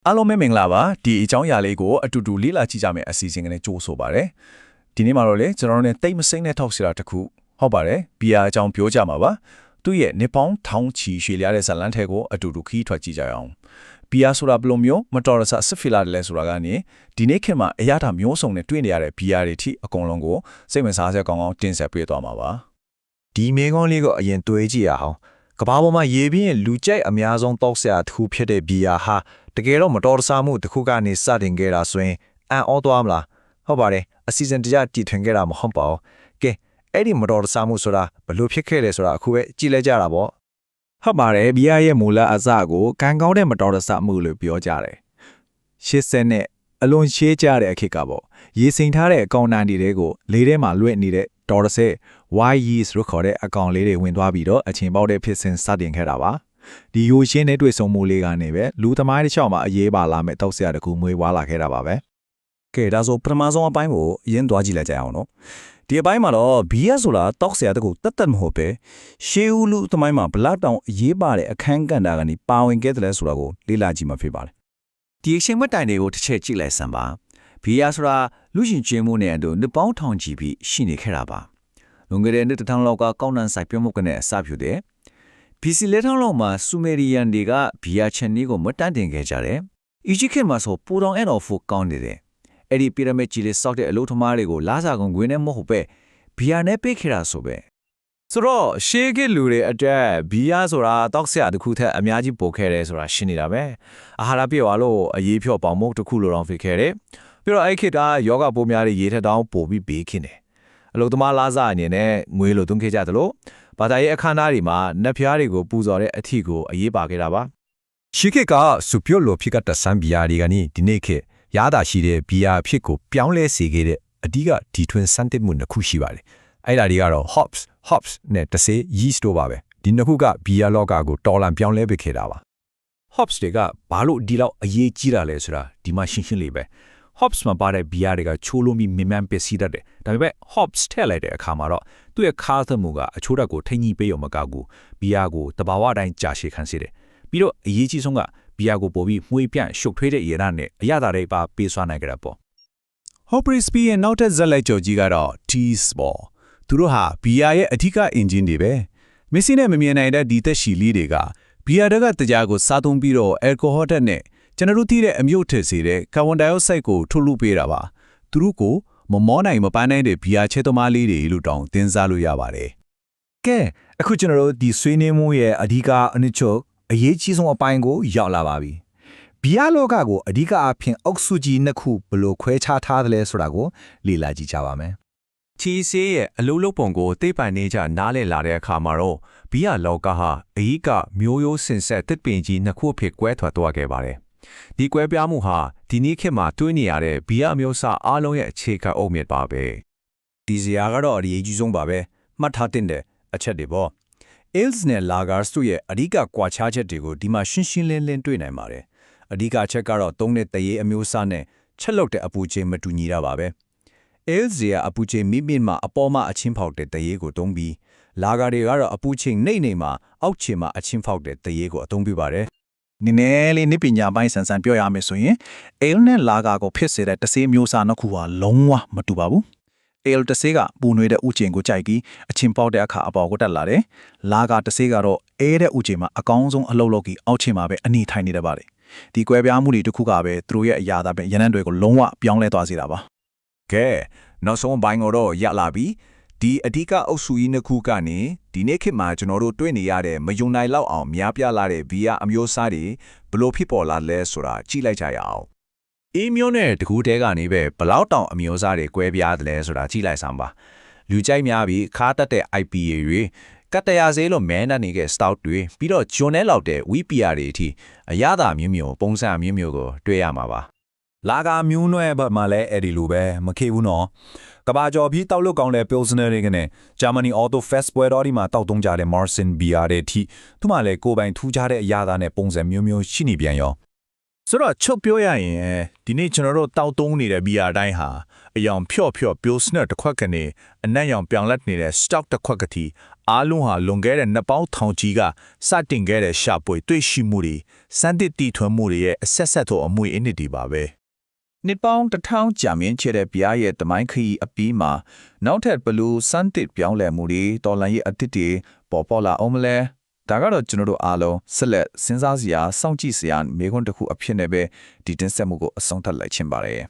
အားလုံးပဲမင်္ဂလာပါဒီအကြောင်းအရာလေးကိုအတူတူလေ့လာကြည့်ကြမယ်အစီအစဉ်ကနေကြိုးဆိုပါရစေဒီနေ့မှာတော့လေကျွန်တော်တို့ ਨੇ တိတ်မစိမ့်တဲ့ထောက်စီတာတစ်ခုဟုတ်ပါတယ်ဘီယာအကြောင်းပြောကြမှာပါသူ့ရဲ့နေပေါင်းထောင်ချီရွှေလျားတဲ့ဇလန်းထဲကိုအတူတူခီးထွက်ကြည့်ကြရအောင်ဘီယာဆိုတာဘယ်လိုမျိုးမတော်တဆစစ်ဖီလာတယ်လဲဆိုတာကနေဒီနေ့ခေတ်မှာအရာတာမျိုးစုံနဲ့တွေ့နေရတဲ့ဘီယာတွေထိအကုန်လုံးကိုစိတ်ဝင်စားစရာကောင်းကောင်းတင်ဆက်ပေးသွားမှာပါဒီမေကွန်လေးကိုအရင်တွေးကြည့်ရအောင်ကဘာပေါ်မှာရေပြင်းလူကြိုက်အများဆုံးတောက်ဆရာတစ်ခုဖြစ်တဲ့ဘီယာဟာတကယ်တော့မတော်တဆမှုတစ်ခုကနေစတင်ခဲ့တာဆိုရင်အံ့ဩသွားမလားဟုတ်ပါတယ်အစီအစဉ်တကြတည်ထွင်ခဲ့တာမဟုတ်ပါဘူးကဲအဲ့ဒီမတော်တဆမှုဆိုတာဘလို့ဖြစ်ခဲ့လဲဆိုတာအခုပဲကြည့်လိုက်ကြတာပေါ့ဟုတ်ပါတယ်ဘီယာရဲ့မူလအစကိုကံကောင်းတဲ့မတော်တဆမှုလို့ပြောကြတယ်80နဲ့အလွန်ရှေးကြတဲ့အခက်ကပေါ့ရေစိမ်ထားတဲ့အကောင်နန်ဒီတွေကိုလေးထဲမှာလွှဲ့နေတဲ့တော်တဆဲ Y yeast လို့ခေါ်တဲ့အကောင်လေးတွေဝင်သွားပြီးတော့အချိန်ပေါက်တဲ့ဖြစ်စဉ်စတင်ခဲ့တာပါဒီယိုရှင်းတဲ့တွေ့ဆုံမှုလေးကနေပဲလူသမိုင်းတစ်လျှောက်မှာအရေးပါလာမဲ့တောက်ဆရာတကူမွေးဝါလာခဲ့တာပါပဲကဲဒါဆိုပထမဆုံးအပိုင်းကိုအရင်သွားကြည့်လိုက်ကြအောင်နော်ဒီအပိုင်းမှာတော့ဘီယာဆိုတာတောက်ဆရာတကူတတ်မဟုတ်ပဲရှေးဦးလူသမိုင်းမှာဘလောက်တောင်အရေးပါတဲ့အခန်းကဏ္ဍကနေပါဝင်ခဲ့တယ်လဲဆိုတာကိုလေ့လာကြည့်မှာဖြစ်ပါတယ်ဒီအချိန်မတိုင်တွေကိုတစ်ချက်ကြည့်လိုက်စမ်းပါဘီယာဆိုတာလူရှင်ကျွေးမှုနဲ့အတူနှစ်ပေါင်းထောင်ချီပြီးရှိနေခဲ့တာပါလွန်ခဲ့တဲ့နှစ်တစ်ထောင်လောက်ကကောင်းနန်ဆိုင်ပြုံးမှုကနေအစပြုတဲ့ BC လက်ထောင်လောက်မှာဆူမေရီယန်တွေကဘီယာချန်နီကိုမတန်းတင်ခဲ့ကြတယ်အီဂျစ်ခေတ်မှာဆိုပူတောင်အဲ့တော်ဖို့ကောင်းနေတယ်အဲ့ဒီပီရမစ်ကြီးလေးစောက်တဲ့အလုပ်သမားတွေကိုလာစာကုန်ခွေနဲ့မဟုတ်ပဲဘီယာနဲ့ပေးခဲ့တာဆိုပဲဆိုတော့ရှေးခေတ်လူတွေအတွက်ဘီယာဆိုတာတောက်ဆရာတစ်ခုထက်အများကြီးပိုခဲ့တယ်ဆိုတာရှင်းနေတာပဲအာဟာရပြည့်သွားလို့အရေးဖြော့ပေါင်မုတ်တစ်ခုလိုတောင်ဖြစ်ခဲ့တယ်ပြီးတော့အဲ့ခေတ်ကယောဂပိုးများတွေရေထက်တောင်ပိုပြီးပေးခင်းတယ်အလုသမားလာစားအနေနဲ့ငွေလိုသွင်းခဲ့ကြသလိုဘာသာရေးအခမ်းအနားတွေမှာနတ်ဖျားတွေကိုပူဇော်တဲ့အထီကိုအရေးပါခဲ့တာပါရှီခေတ်ကစူပြိုလိုဖြစ်ကတဆန်ဘီယာတွေကနီဒီနေ့ခေတ်ရတာရှိတဲ့ဘီယာဖြစ်ကိုပြောင်းလဲစေခဲ့တဲ့အဓိကဒီထွင်စံတစ်မှုနှစ်ခုရှိပါတယ်အဲ့ဒါတွေကတော့ hops နဲ့တဆေ yeast တို့ပါပဲဒီနှစ်ခုကဘီယာလောကကိုတော်လန်ပြောင်းလဲပေးခဲ့တာပါ hops တွေကဘာလို့ဒီလောက်အရေးကြီးတာလဲဆိုတာဒီမှာရှင်းရှင်းလေးပဲ hops မှာပါတဲ့ဘီယာတွေကချိုးလို့မြင်မှန်ပစ္စည်းတတ်တယ်ဒါပေမဲ့ hops ထည့်လိုက်တဲ့အခါမှာတော့သူ့ရဲ့ခါသမှုကအချိုးဓာတ်ကိုထိန်းညှိပေးရုံမကဘူးဘီယာကိုတဘာဝအတိုင်းကြာရှည်ခံစေတယ်ပြီးတော့အရေးကြီးဆုံးကဘီယာကိုပို့ပြီးမှုေးပြန့်ရှုပ်ထွေးတဲ့ရေရနဲ့အရသာတွေပါပေးစွမ်းနိုင်ကြတာပေါ့ Hoprisby ရဲ့နောက်ထပ်ဇက်လိုက်ကြော်ကြီးကတော့ T-Sport သူတို့ဟာဘီယာရဲ့အထူးအင်ဂျင်တွေပဲမက်ဆီနဲ့မမြင်နိုင်တဲ့ဒီသက်ရှီလေးတွေကဘီယာတွေကတရားကိုစားသုံးပြီးတော့အယ်ကိုဟောဓာတ်နဲ့ကျွန်တော်တို့သိတဲ့အမြုပ်ထည့်စေတဲ့ကာဗွန်ဒိုင်အောက်ဆိုက်ကိုထုတ်လွှတ်ပေးတာပါသူတို့ကိုမမောနိုင်မပန်းနိုင်တဲ့ဘီယာချဲသမားလေးတွေလို့တောင်သင်စားလို့ရပါတယ်ကဲအခုကျွန်တော်တို့ဒီဆွေးနွေးမှုရဲ့အဓိကအနစ်ချုပ်အရေးကြီးဆုံးအပိုင်းကိုရောက်လာပါပြီဘီယာလောကကိုအဓိကအဖြစ်အောက်စုကြီးနှစ်ခုဘယ်လိုခွဲခြားထားသလဲဆိုတာကိုလေ့လာကြည့်ကြပါမယ်ချီဆေးရဲ့အလုံးလုံးပုံကိုသိပ္ပံနေကြနားလည်လာတဲ့အခါမှာတော့ဘီယာလောကဟာအကြီးကမျိုးရိုးစင်ဆက်တစ်ပင်ကြီးနှစ်ခုအဖြစ်ကွဲထွက်သွားခဲ့ပါတယ်ဒီကွဲပြားမှုဟာဒီနေ့ခေတ်မှာတွင်းနေရတဲ့ဘီယာမျိုးစားအားလုံးရဲ့အခြေခံအုတ်မြစ်ပါပဲဒီဇာကတော့အရေးကြီးဆုံးပါပဲမှတ်ထားတဲ့အချက်တွေပေါ့ ales နဲ့ lagers တို့ရဲ့အဓိကကွာခြားချက်တွေကိုဒီမှာရှင်းရှင်းလင်းလင်းတွေ့နိုင်ပါတယ်အဓိကအချက်ကတော့သုံးတဲ့တရေအမျိုးအစားနဲ့ချက်လောက်တဲ့အပူချိန်မတူညီတာပါပဲ ales ရဲ့အပူချိန်မိမိမှာအပေါ်မှာအချင်းဖောက်တဲ့တရေကိုသုံးပြီး lager တွေကတော့အပူချိန်နှိမ့်နေမှာအောက်ခြေမှာအချင်းဖောက်တဲ့တရေကိုအသုံးပြုပါတယ်နည်းနည်းလေးနိပညာပိုင်းဆန်ဆန်ပြောရမယ်ဆိုရင် ale နဲ့ lager ကိုဖြစ်စေတဲ့တဆေးမျိုးစားနှစ်ခုဟာလုံးဝမတူပါဘူး ale တဆေးကပူနွေးတဲ့ဥချိန်ကိုကြိုက်ပြီးအချင်းပေါက်တဲ့အခါအပေါ်ကိုတက်လာတယ် lager တဆေးကတော့အဲတဲ့ဥချိန်မှာအကောင်းဆုံးအလုပ်လုပ်ပြီးအောက်ချိန်မှာပဲအနေထိုင်နေတတ်ပါတယ်ဒီကွဲပြားမှုတွေတစ်ခုကပဲသူတို့ရဲ့အရာသားပဲရနန်းတွေကိုလုံးဝပြောင်းလဲသွားစေတာပါကဲနောက်ဆုံးဘိုင်းတော့ရလာပြီဒီအဓိကအုပ်စုကြီးနှစ်ခုကနေဒီနေ့ခေတ်မှာကျွန်တော်တို့တွေ့နေရတဲ့မယုံနိုင်လောက်အောင်များပြားလာတဲ့ဘီယာအမျိုးအစားတွေဘလို့ဖြစ်ပေါ်လာလဲဆိုတာကြည့်လိုက်ကြရအောင်အေးမျိုးနဲ့တကူတဲကနေပဲဘလောက်တောင်အမျိုးအစားတွေကွဲပြားတယ်လဲဆိုတာကြည့်လိုက်စမ်းပါလူကြိုက်များပြီးခါတက်တဲ့ IPA တွေကတရာစေးလို့မဲနေနေတဲ့ stout တွေပြီးတော့ဂျွန်နဲလောက်တဲ့ WPR တွေအထိအရသာမျိုးမျိုးပုံစံမျိုးမျိုးကိုတွေ့ရမှာပါလာကာမျိုးနွယ်ဘက်မှာလည်းအဲ့ဒီလိုပဲမခေဘူးနော်ကဘာကျော်ပြီးတောက်လုတ်ကောင်းတဲ့ Pilsner တွေကနဲ့ Germany Auto Fest ပွဲတော်ဒီမှာတောက်သုံးကြတဲ့ Marzen Beer တွေထိသူမှလည်းကိုယ်ပိုင်ထူးခြားတဲ့အရာသားနဲ့ပုံစံမျိုးမျိုးရှိနေပြန်ရော ဆိုတော့ချုပ်ပြောရရင်ဒီနေ့ကျွန်တော်တို့တောက်သုံးနေတဲ့ဘီယာတိုင်းဟာအယောင်ဖြော့ပျိုးစနက်တစ်ခွက်ကနေအနက်ရောင်ပြောင်းလဲနေတဲ့ stock တစ်ခွက်ကတိအားလုံးဟာလွန်ခဲ့တဲ့နှစ်ပေါင်းထောင်ကြီးကစတင်ခဲ့တဲ့ရှာပွေတွေ့ရှိမှုတွေစမ်းသစ်တီထွင်မှုတွေရဲ့အဆက်သောအမွေအနှစ်တွေပါပဲ နှစ်ပေါင်း1000ကြာမြင့်ချတဲ့ဘုရားရဲ့တမိုင်းခရီးအပြီးမှာနောက်ထပ်ဘလူးစမ်းသစ်ပြောင်းလဲမှုတွေတော်လန်ရဲ့အသစ်တွေပေါ်လာအောင်မလဲဒါကတော့ကျွန်တော်တို့အားလုံးဆက်လက်စဉ်းစားစရာစောင့်ကြည့်စရာမိခွန်းတစ်ခုအဖြစ်နဲ့ပဲဒီတင်ဆက်မှုကိုအဆုံးသတ်လိုက်ခြင်းပါတယ်